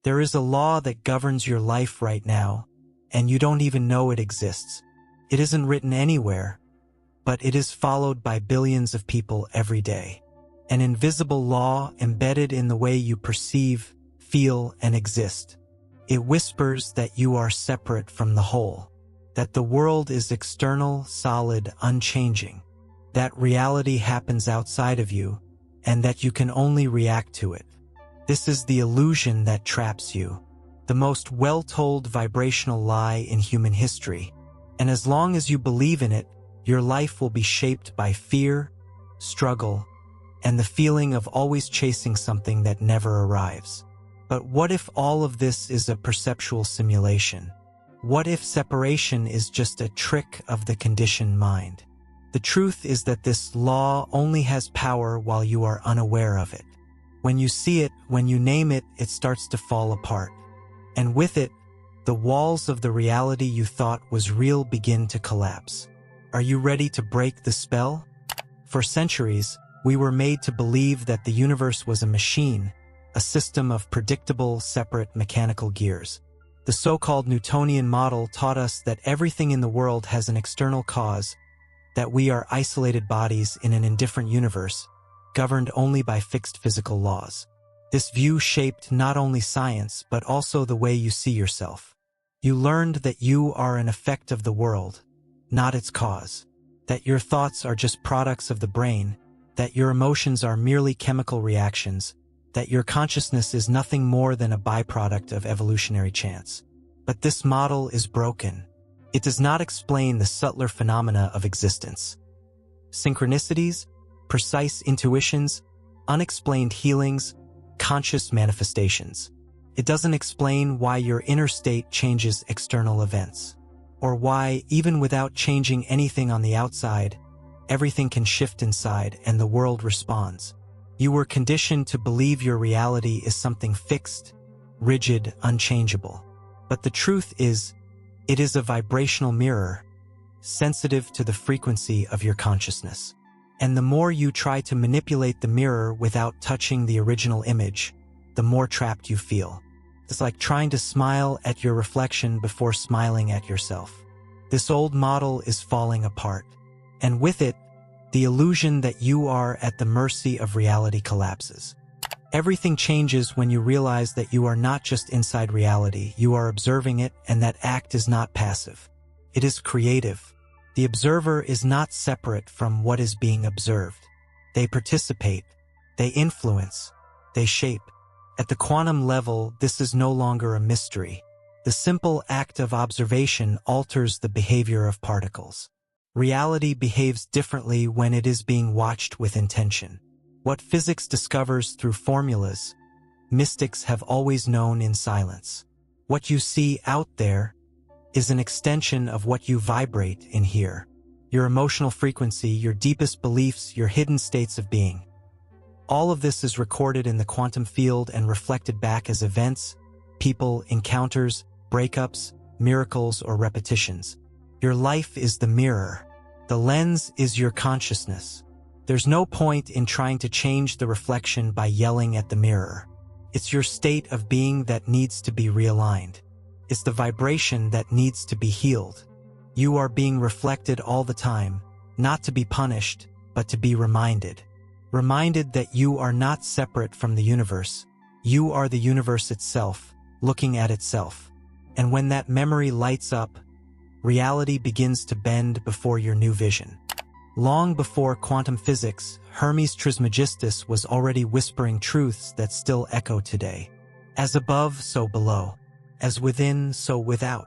There is a law that governs your life right now, and you don't even know it exists. It isn't written anywhere, but it is followed by billions of people every day. An invisible law embedded in the way you perceive, feel, and exist. It whispers that you are separate from the whole, that the world is external, solid, unchanging, that reality happens outside of you, and that you can only react to it. This is the illusion that traps you, the most well-told vibrational lie in human history. And as long as you believe in it, your life will be shaped by fear, struggle, and the feeling of always chasing something that never arrives. But what if all of this is a perceptual simulation? What if separation is just a trick of the conditioned mind? The truth is that this law only has power while you are unaware of it. When you see it, when you name it, it starts to fall apart. And with it, the walls of the reality you thought was real begin to collapse. Are you ready to break the spell? For centuries, we were made to believe that the universe was a machine, a system of predictable, separate mechanical gears. The so-called Newtonian model taught us that everything in the world has an external cause, that we are isolated bodies in an indifferent universe, governed only by fixed physical laws. This view shaped not only science, but also the way you see yourself. You learned that you are an effect of the world, not its cause, that your thoughts are just products of the brain, that your emotions are merely chemical reactions, that your consciousness is nothing more than a byproduct of evolutionary chance. But this model is broken. It does not explain the subtler phenomena of existence. Synchronicities, precise intuitions, unexplained healings, conscious manifestations. It doesn't explain why your inner state changes external events, or why, even without changing anything on the outside, everything can shift inside and the world responds. You were conditioned to believe your reality is something fixed, rigid, unchangeable. But the truth is, it is a vibrational mirror, sensitive to the frequency of your consciousness. And the more you try to manipulate the mirror without touching the original image, the more trapped you feel. It's like trying to smile at your reflection before smiling at yourself. This old model is falling apart, and with it, the illusion that you are at the mercy of reality collapses. Everything changes when you realize that you are not just inside reality, you are observing it, and that act is not passive. It is creative. The observer is not separate from what is being observed. They participate, they influence, they shape. At the quantum level, this is no longer a mystery. The simple act of observation alters the behavior of particles. Reality behaves differently when it is being watched with intention. What physics discovers through formulas, mystics have always known in silence. What you see out there is an extension of what you vibrate in here. Your emotional frequency, your deepest beliefs, your hidden states of being. All of this is recorded in the quantum field and reflected back as events, people, encounters, breakups, miracles, or repetitions. Your life is the mirror. The lens is your consciousness. There's no point in trying to change the reflection by yelling at the mirror. It's your state of being that needs to be realigned. It's the vibration that needs to be healed. You are being reflected all the time, not to be punished, but to be reminded. Reminded that you are not separate from the universe. You are the universe itself, looking at itself. And when that memory lights up, reality begins to bend before your new vision. Long before quantum physics, Hermes Trismegistus was already whispering truths that still echo today. As above, so below. As within, so without.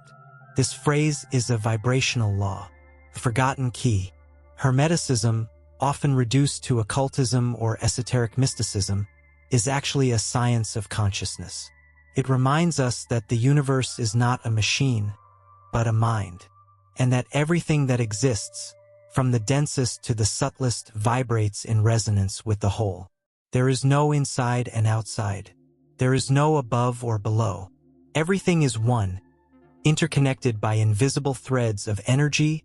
This phrase is a vibrational law, a forgotten key. Hermeticism, often reduced to occultism or esoteric mysticism, is actually a science of consciousness. It reminds us that the universe is not a machine, but a mind, and that everything that exists, from the densest to the subtlest, vibrates in resonance with the whole. There is no inside and outside. There is no above or below. Everything is one, interconnected by invisible threads of energy,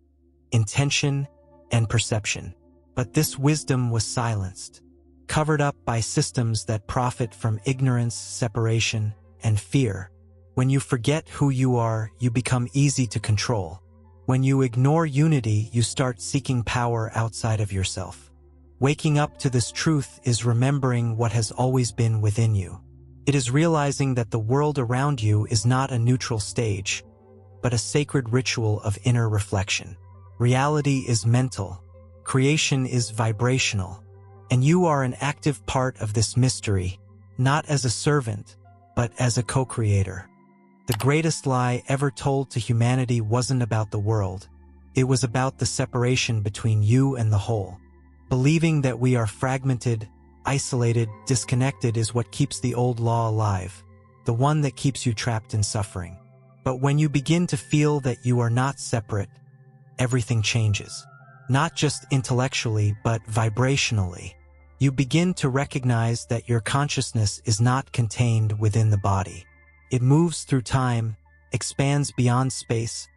intention, and perception. But this wisdom was silenced, covered up by systems that profit from ignorance, separation, and fear. When you forget who you are, you become easy to control. When you ignore unity, you start seeking power outside of yourself. Waking up to this truth is remembering what has always been within you. It is realizing that the world around you is not a neutral stage, but a sacred ritual of inner reflection. Reality is mental, creation is vibrational, and you are an active part of this mystery, not as a servant, but as a co-creator. The greatest lie ever told to humanity wasn't about the world. It was about the separation between you and the whole. Believing that we are fragmented, isolated, disconnected is what keeps the old law alive, the one that keeps you trapped in suffering. But when you begin to feel that you are not separate, everything changes. Not just intellectually, but vibrationally. You begin to recognize that your consciousness is not contained within the body. It moves through time, expands beyond space,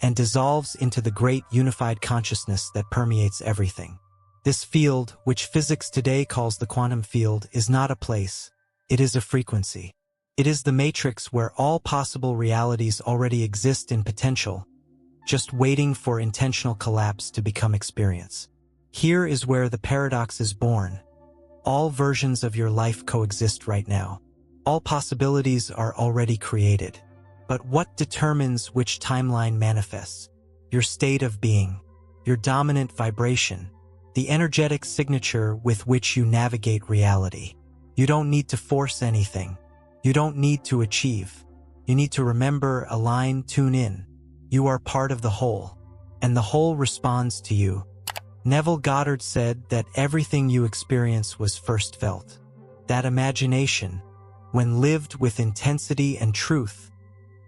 and dissolves into the great unified consciousness that permeates everything. This field, which physics today calls the quantum field, is not a place. It is a frequency. It is the matrix where all possible realities already exist in potential, just waiting for intentional collapse to become experience. Here is where the paradox is born. All versions of your life coexist right now. All possibilities are already created. But what determines which timeline manifests? Your state of being, your dominant vibration, the energetic signature with which you navigate reality. You don't need to force anything. You don't need to achieve. You need to remember, align, tune in. You are part of the whole, and the whole responds to you. Neville Goddard said that everything you experience was first felt. That imagination, when lived with intensity and truth,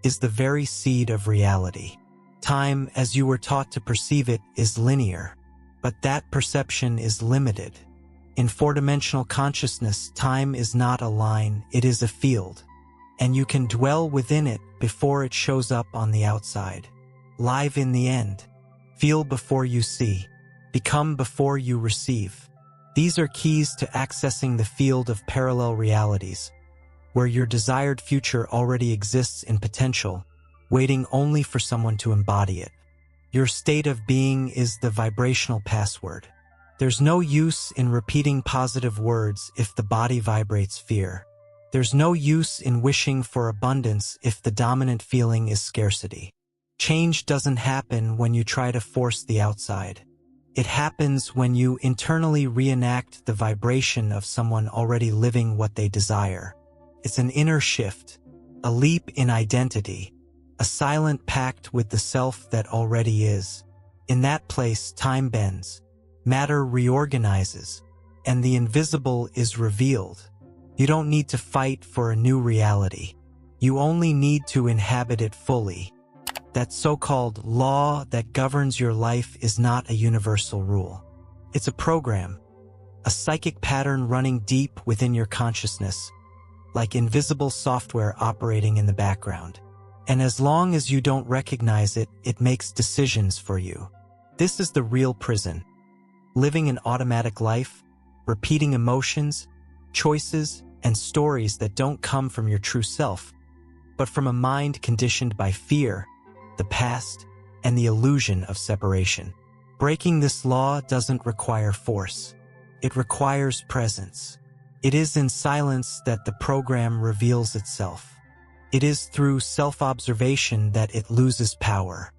is the very seed of reality. Time, as you were taught to perceive it, is linear, but that perception is limited. In four-dimensional consciousness, time is not a line, it is a field, and you can dwell within it before it shows up on the outside. Live in the end. Feel before you see. Become before you receive. These are keys to accessing the field of parallel realities, where your desired future already exists in potential, waiting only for someone to embody it. Your state of being is the vibrational password. There's no use in repeating positive words if the body vibrates fear. There's no use in wishing for abundance if the dominant feeling is scarcity. Change doesn't happen when you try to force the outside. It happens when you internally reenact the vibration of someone already living what they desire. It's an inner shift, a leap in identity, a silent pact with the self that already is. In that place, time bends. Matter reorganizes, and the invisible is revealed. You don't need to fight for a new reality. You only need to inhabit it fully. That so-called law that governs your life is not a universal rule. It's a program, a psychic pattern running deep within your consciousness, like invisible software operating in the background. And as long as you don't recognize it, it makes decisions for you. This is the real prison. Living an automatic life, repeating emotions, choices, and stories that don't come from your true self, but from a mind conditioned by fear, the past, and the illusion of separation. Breaking this law doesn't require force. It requires presence. It is in silence that the program reveals itself. It is through self-observation that it loses power.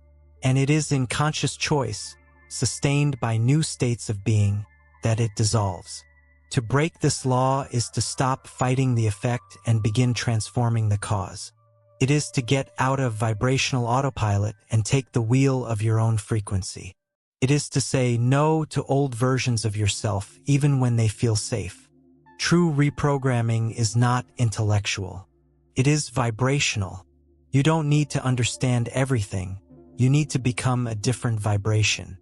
And it is in conscious choice, sustained by new states of being, that it dissolves. To break this law is to stop fighting the effect and begin transforming the cause. It is to get out of vibrational autopilot and take the wheel of your own frequency. It is to say no to old versions of yourself even when they feel safe. True reprogramming is not intellectual. It is vibrational. You don't need to understand everything. You need to become a different vibration.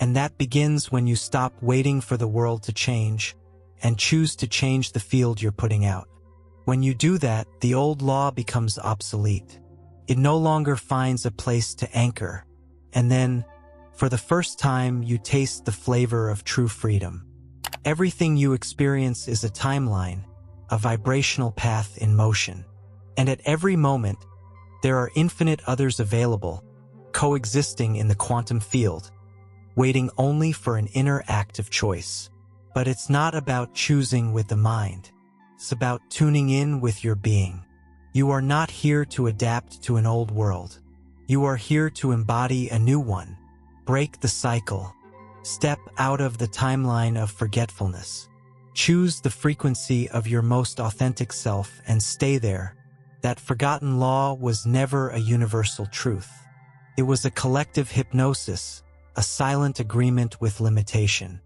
And that begins when you stop waiting for the world to change and choose to change the field you're putting out. When you do that, the old law becomes obsolete. It no longer finds a place to anchor. And then, for the first time, you taste the flavor of true freedom. Everything you experience is a timeline, a vibrational path in motion. And at every moment, there are infinite others available, coexisting in the quantum field, waiting only for an inner act of choice. But it's not about choosing with the mind. It's about tuning in with your being. You are not here to adapt to an old world. You are here to embody a new one. Break the cycle. Step out of the timeline of forgetfulness. Choose the frequency of your most authentic self and stay there. That forgotten law was never a universal truth. It was a collective hypnosis, a silent agreement with limitation.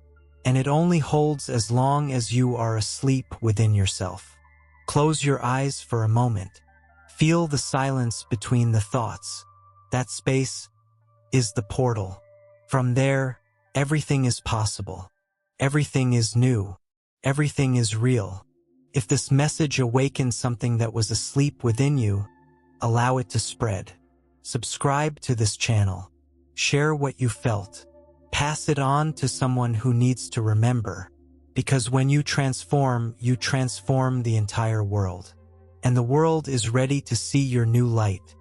And it only holds as long as you are asleep within yourself. Close your eyes for a moment. Feel the silence between the thoughts. That space is the portal. From there, everything is possible. Everything is new. Everything is real. If this message awakens something that was asleep within you, allow it to spread. Subscribe to this channel. Share what you felt. Pass it on to someone who needs to remember. Because when you transform the entire world. And the world is ready to see your new light.